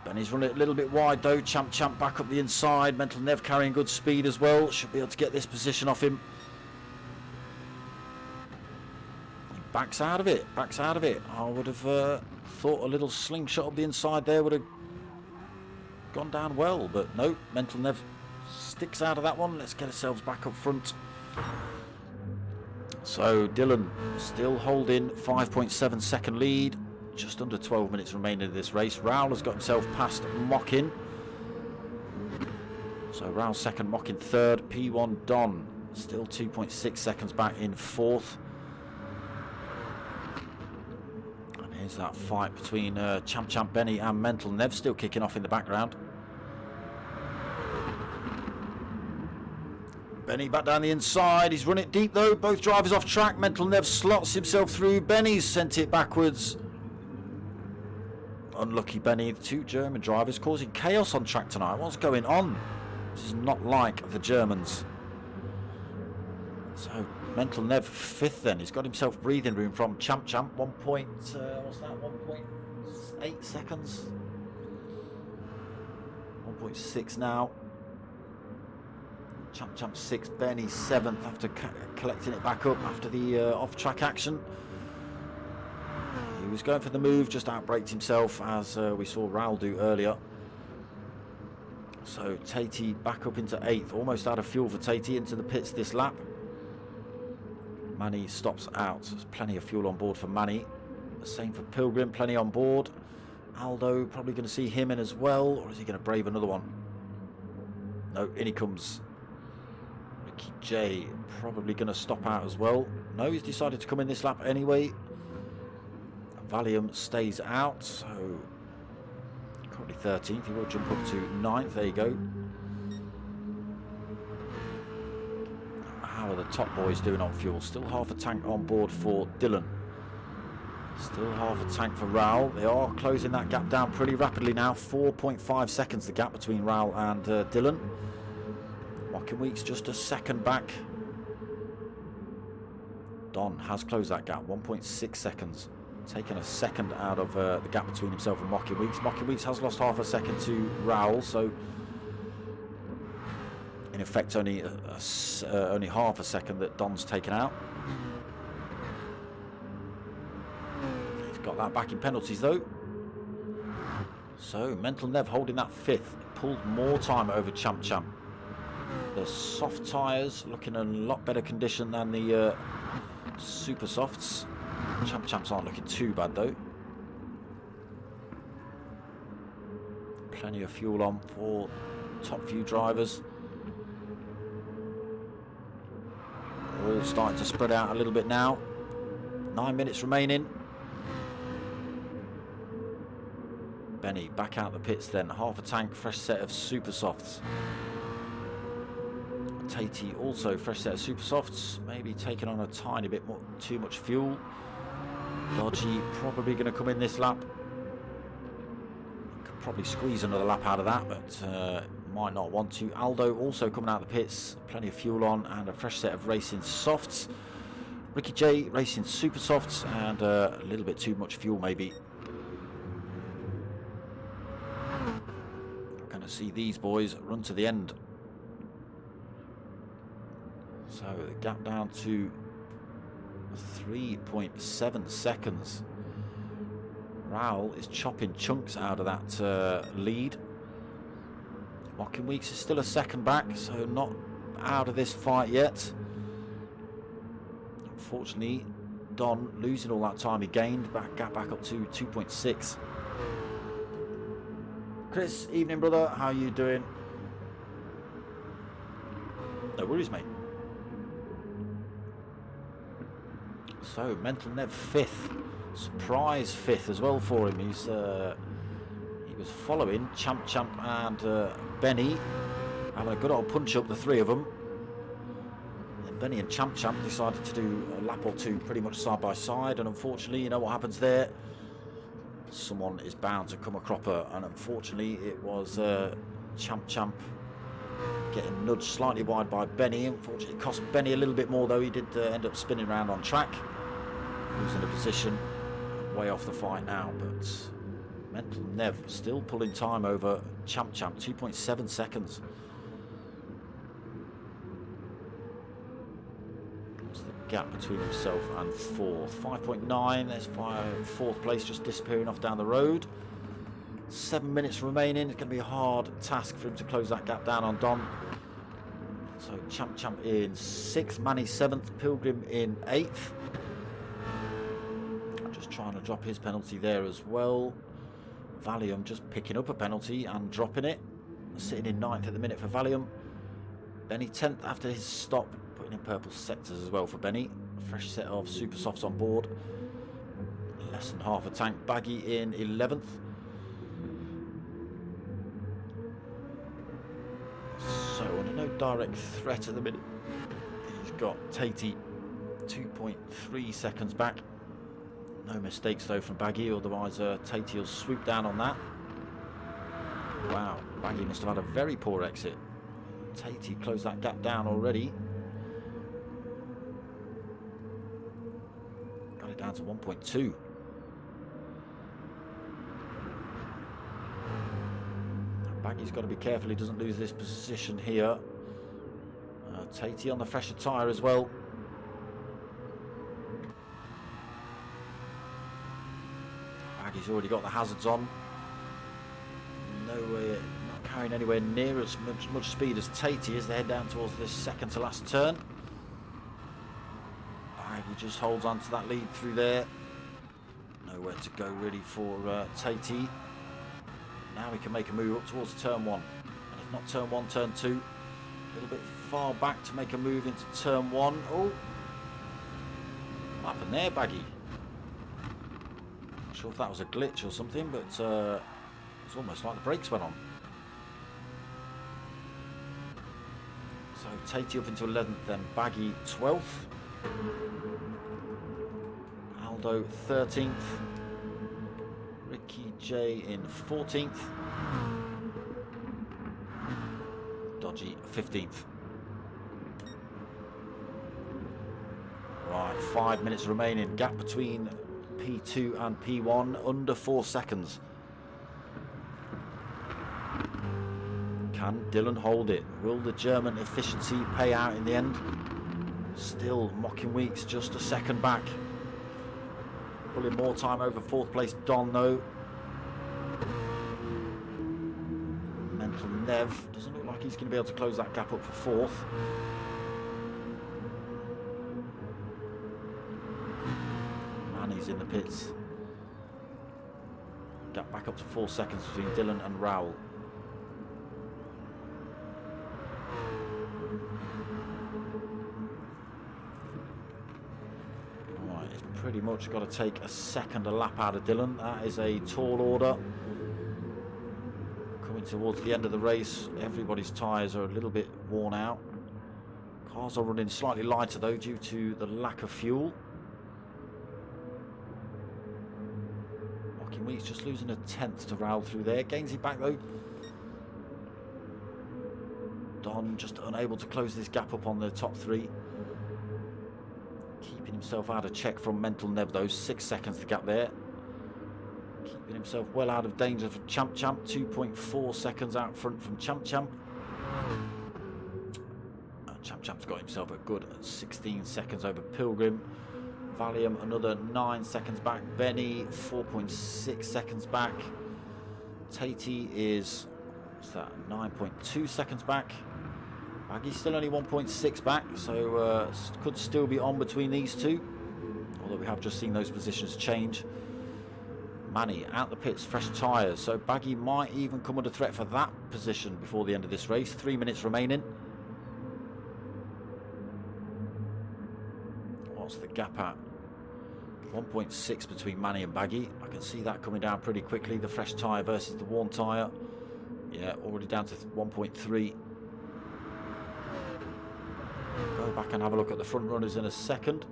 Benny's running it a little bit wide though. Champ back up the inside. Mental Nev carrying good speed as well. Should be able to get this position off him. Backs out of it. I would have thought a little slingshot up the inside there would have gone down well, but no, Mental Nev sticks out of that one. Let's get ourselves back up front. So Dylan still holding 5.7 second lead. Just under 12 minutes remaining in this race. Raoul has got himself past Mocking. So Raoul 2nd, Mocking 3rd. P1 Don still 2.6 seconds back in 4th. Here's that fight between Champ Benny and Mental Nev still kicking off in the background. Benny back down the inside. He's run it deep though. Both drivers off track. Mental Nev slots himself through. Benny's sent it backwards. Unlucky Benny. The two German drivers causing chaos on track tonight. What's going on? This is not like the Germans. So Mental Nev 5th then. He's got himself breathing room from Champ. 1.8 seconds. 1.6 now. Champ 6th, Benny 7th after collecting it back up after the off-track action. He was going for the move, just outbraked himself as we saw Raul do earlier. So Tatey back up into 8th, almost out of fuel for Tatey into the pits this lap. Manny stops out, there's plenty of fuel on board for Manny. The same for Pilgrim, plenty on board. Aldo probably going to see him in as well, or is he going to brave another one? No, in he comes. Ricky J probably going to stop out as well. No, he's decided to come in this lap anyway. Valium stays out, so currently 13th. He will jump up to 9th. There you go. How are the top boys doing on fuel? Still half a tank on board for Dylan. Still half a tank for Raul. They are closing that gap down pretty rapidly now. 4.5 seconds the gap between Raul and Dylan. Mocking Weeks just a second back. Don has closed that gap, 1.6 seconds. Taken a second out of the gap between himself and Mocking Weeks. Mocking Weeks has lost half a second to Raul, so in effect only half a second that Don's taken out. He's got that back in penalties though. So Mental Nev holding that 5th. Pulled more time over Champ. The soft tyres looking in a lot better condition than the super softs. Champs aren't looking too bad though. Plenty of fuel on for top few drivers. All starting to spread out a little bit now. 9 minutes remaining. Benny back out the pits then. Half a tank, fresh set of super softs. Tatey also fresh set of super softs. Maybe taking on a tiny bit more, too much fuel. Dodgy probably going to come in this lap. Could probably squeeze another lap out of that, but might not want to. Aldo also coming out of the pits. Plenty of fuel on and a fresh set of racing softs. Ricky J racing super softs and a little bit too much fuel maybe. We're going to see these boys run to the end. So the gap down to 3.7 seconds. Raul is chopping chunks out of that lead. Mocking Weeks is still a second back, so not out of this fight yet. Unfortunately, Don losing all that time he gained, gap back up to 2.6. Chris, evening brother, how you doing? No worries, mate. So Mental Nev 5th, surprise 5th as well for him. He was following Champ and Benny, having a good old punch up, the three of them. And Benny and Champ decided to do a lap or two pretty much side by side, and unfortunately, you know what happens there? Someone is bound to come a cropper, and unfortunately it was Champ getting nudged slightly wide by Benny. Unfortunately it cost Benny a little bit more though. He did end up spinning around on track, losing the position, way off the fight now. But Mental Nev still pulling time over Champ, 2.7 seconds. What's the gap between himself and 4th? 5.9. There's 4th place just disappearing off down the road. 7 minutes remaining. It's going to be a hard task for him to close that gap down on Don. So Champ in 6th, Manny 7th, Pilgrim in 8th. Just trying to drop his penalty there as well. Valium just picking up a penalty and dropping it. Sitting in 9th at the minute for Valium. Benny 10th after his stop, putting in purple sectors as well for Benny. A fresh set of super softs on board. Less than half a tank. Baggy in 11th. So under no direct threat at the minute. He's got Tatey 2.3 seconds back. No mistakes though from Baggy, otherwise Tatey will swoop down on that. Wow, Baggy must have had a very poor exit. Tatey closed that gap down already. Got it down to 1.2. Baggy's got to be careful he doesn't lose this position here. Tatey on the fresher tyre as well. Baggy's already got the hazards on. Nowhere, not carrying anywhere near as much speed as Tatey as they head down towards this second to last turn. Baggy just holds on to that lead through there. Nowhere to go really for Tatey. Now we can make a move up towards turn 1. And if not turn 1, turn 2. A little bit far back to make a move into turn 1. Oh! What happened there, Baggy? Not sure if that was a glitch or something, but it's almost like the brakes went on. So Tatey up into 11th, then Baggy 12th. Aldo 13th. Ricky J in 14th. Dodgy 15th. Right, 5 minutes remaining. Gap between P2 and P1 under 4 seconds. Can Dylan hold it? Will the German efficiency pay out in the end? Still Mocking Weeks just a second back. Pulling more time over 4th place Don though. Mental Nev doesn't look like he's going to be able to close that gap up for 4th. Manny's in the pits. Gap back up to 4 seconds between Dylan and Raoul. Pretty much got to take a second a lap out of Dylan. That is a tall order. Coming towards the end of the race, everybody's tyres are a little bit worn out. Cars are running slightly lighter though due to the lack of fuel. Mocking Weeks just losing a 10th to Raoul through there. Gains it back though. Don just unable to close this gap up on the top 3. Keeping himself out of check from Mental Neb though, 6 seconds to gap there. Keeping himself well out of danger from Champ Champ, 2.4 seconds out front from Champ Champ. Champ Champ's got himself a good 16 seconds over Pilgrim. Valium another 9 seconds back. Benny 4.6 seconds back. Tatey is, what's that, 9.2 seconds back. Baggy's still only 1.6 back, so could still be on between these two. Although we have just seen those positions change. Manny out the pits, fresh tyres, so Baggy might even come under threat for that position before the end of this race. 3 minutes remaining. What's the gap at? 1.6 between Manny and Baggy. I can see that coming down pretty quickly. The fresh tyre versus the worn tyre. Yeah, already down to 1.3. Go back and have a look at the front runners in a second.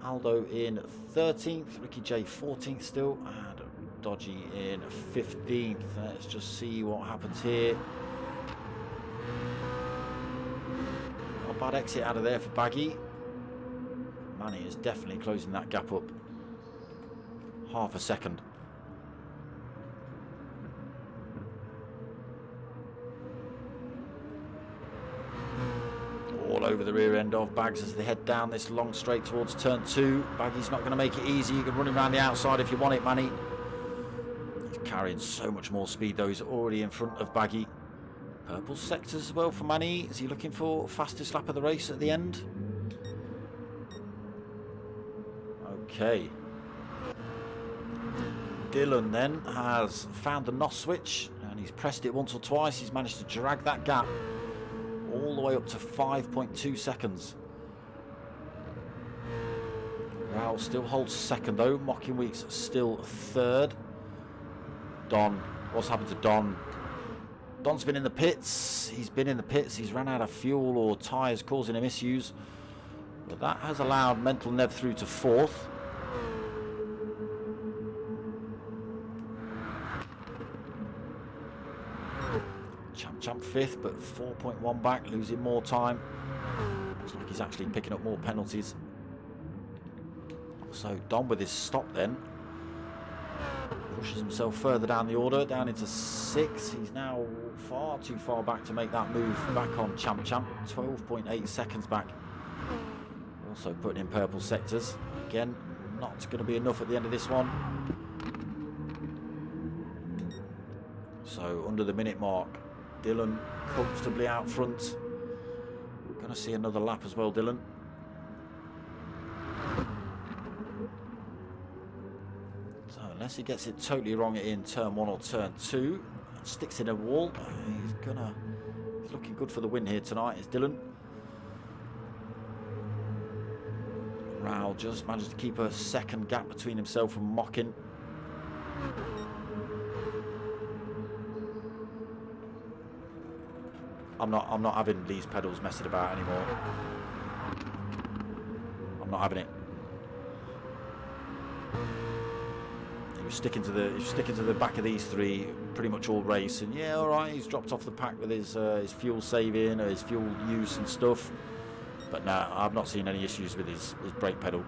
Aldo in 13th, Ricky J 14th still, and Dodgy in 15th. Let's just see what happens here. Not a bad exit out of there for Baggy. Manny is definitely closing that gap up. Half a second. All over the rear end of Bags as they head down this long straight towards turn 2. Baggy's not going to make it easy. You can run him around the outside if you want it, Manny. He's carrying so much more speed though. He's already in front of Baggy. Purple sectors as well for Manny. Is he looking for fastest lap of the race at the end? Okay. Dylan then has found the NOS switch and he's pressed it once or twice. He's managed to drag that gap all the way up to 5.2 seconds. Raul still holds second though. Mocking Weeks still third. Don, what's happened to Don? Don's been in the pits. He's been in the pits. He's ran out of fuel or tyres, causing him issues. But that has allowed Mental Nev through to fourth. Champ fifth, but 4.1 back, losing more time. Looks like he's actually picking up more penalties. So Don with his stop then pushes himself further down the order, down into 6. He's now far too far back to make that move back on Champ. 12.8 seconds back. Also putting in purple sectors. Again, not going to be enough at the end of this one. So under the minute mark, Dylan comfortably out front. We're going to see another lap as well, Dylan. So unless he gets it totally wrong in turn 1 or turn 2, and sticks in a wall, he's looking good for the win here tonight, is Dylan. Raul just managed to keep a second gap between himself and Mockin. I'm not having these pedals messing about anymore. I'm not having it. He was sticking to the back of these three pretty much all race, and yeah, all right, he's dropped off the pack with his fuel saving or his fuel use and stuff. But no, I've not seen any issues with his brake pedal.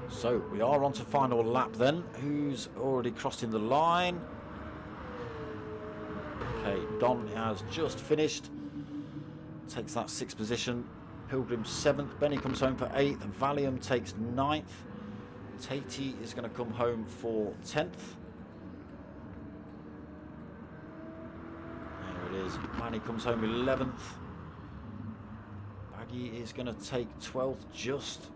So we are on to final lap then. Who's already crossing the line? Okay, Don has just finished. Takes that 6th position. Pilgrim 7th. Benny comes home for 8th. Valium takes 9th. Tatey is going to come home for 10th. There it is. Manny comes home 11th. Baggy is going to take 12th just.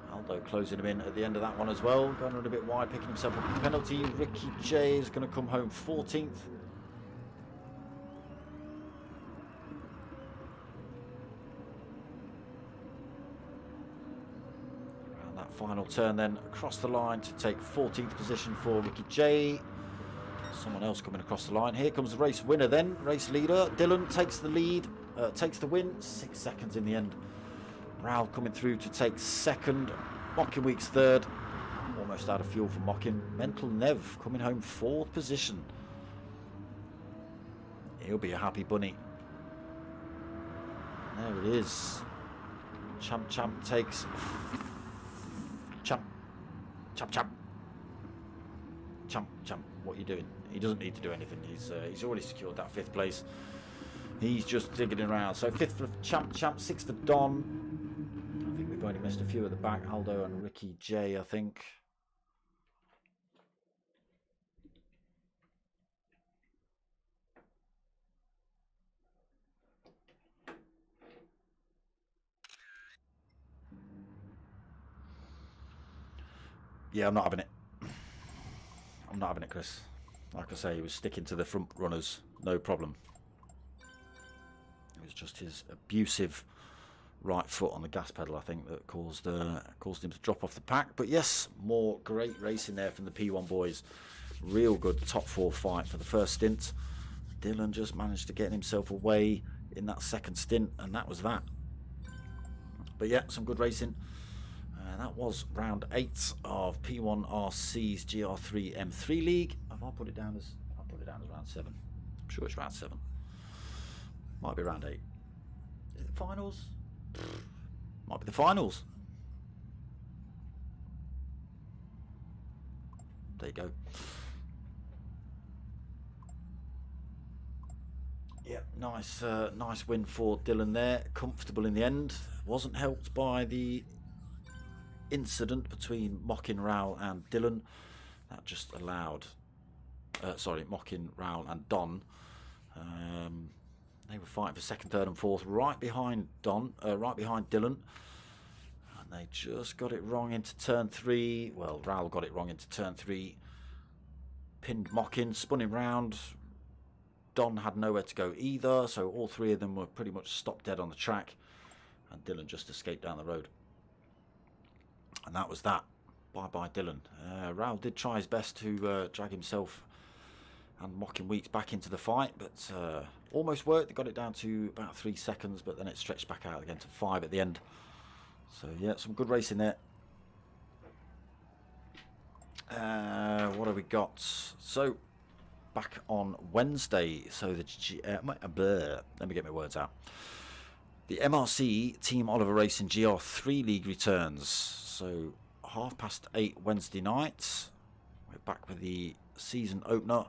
Aldo closing him in at the end of that one as well. Going a little bit wide, picking himself up a penalty. Ricky J is going to come home 14th. Around that final turn then, across the line to take 14th position for Ricky J. Someone else coming across the line. Here comes the race winner then, race leader. Dylan takes the lead, takes the win. 6 seconds in the end. Raul coming through to take 2nd. Mockin Weeks 3rd. Almost out of fuel for Mockin. Mental Nev coming home 4th position. He'll be a happy bunny. There it is. Champ takes... Champ. What are you doing? He doesn't need to do anything. He's already secured that 5th place. He's just digging around. So 5th for Champ, 6th for Don. I think we've only missed a few at the back. Aldo and Ricky J, I think. Yeah, I'm not having it. I'm not having it, Chris. Like I say, he was sticking to the front runners, no problem. It was just his abusive right foot on the gas pedal, I think, that caused him to drop off the pack. But yes, more great racing there from the P1 boys. Real good top 4 fight for the first stint. Dylan just managed to get himself away in that 2nd stint, and that was that. But yeah, some good racing. That was round 8 of P1RC's Gr3 M3 League. Have I put it down as? I'll put it down as round 7. I'm sure it's round 7. Might be round 8. Is it the finals? Might be the finals. There you go. Yep, nice win for Dylan there. Comfortable in the end. Wasn't helped by the incident between Mockin, Raul and Dylan. That just allowed Mockin, Raul and Don. They were fighting for 2nd, 3rd and 4th, right behind Dylan, and they just got it wrong into turn 3. Well, Raul got it wrong into turn 3, pinned Mockin, spun him round. Don had nowhere to go either, so all three of them were pretty much stopped dead on the track, and Dylan just escaped down the road. And that was that. Bye-bye, Dylan. Raul did try his best to drag himself and Mocking Weeks back into the fight, but almost worked. They got it down to about 3 seconds, but then it stretched back out again to 5 at the end. So, yeah, some good racing there. What have we got? So, back on Wednesday. So, let me get my words out. The MRC Team Oliver Racing Gr3 League returns. So, 8:30 Wednesday night. We're back with the season opener.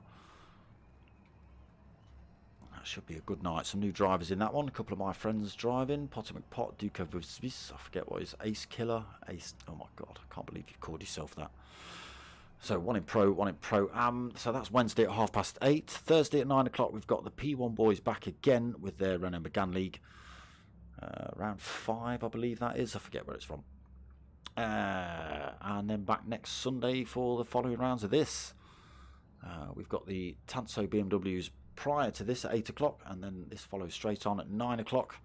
That should be a good night. Some new drivers in that one. A couple of my friends driving. Potter McPot, Duke of Swiss. I forget what his Ace Killer. Ace. Oh my God, I can't believe you've called yourself that. So one in Pro, one in Pro-Am. So that's Wednesday at 8:30. Thursday at 9 o'clock, we've got the P1 boys back again with their Renault Megane League. Round 5, I believe that is. I forget where it's from. And then back next Sunday for the following rounds of this. We've got the Tanso BMWs prior to this at 8 o'clock, and then this follows straight on at 9 o'clock.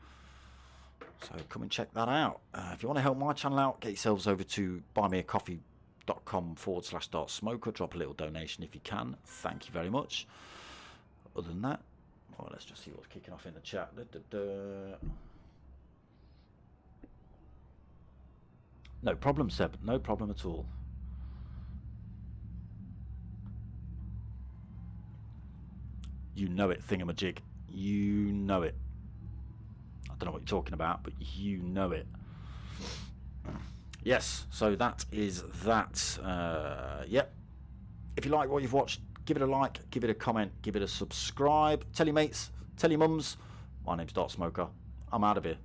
So come and check that out. If you want to help my channel out, get yourselves over to buymeacoffee.com/dartsmoker. Drop a little donation if you can. Thank you very much. Other than that, well, let's just see what's kicking off in the chat. No problem, Seb. No problem at all. You know it, thingamajig. You know it. I don't know what you're talking about, but you know it. Yes, so that is that. Yep. If you like what you've watched, give it a like, give it a comment, give it a subscribe. Tell your mates, tell your mums. My name's Dartsmoker. I'm out of here.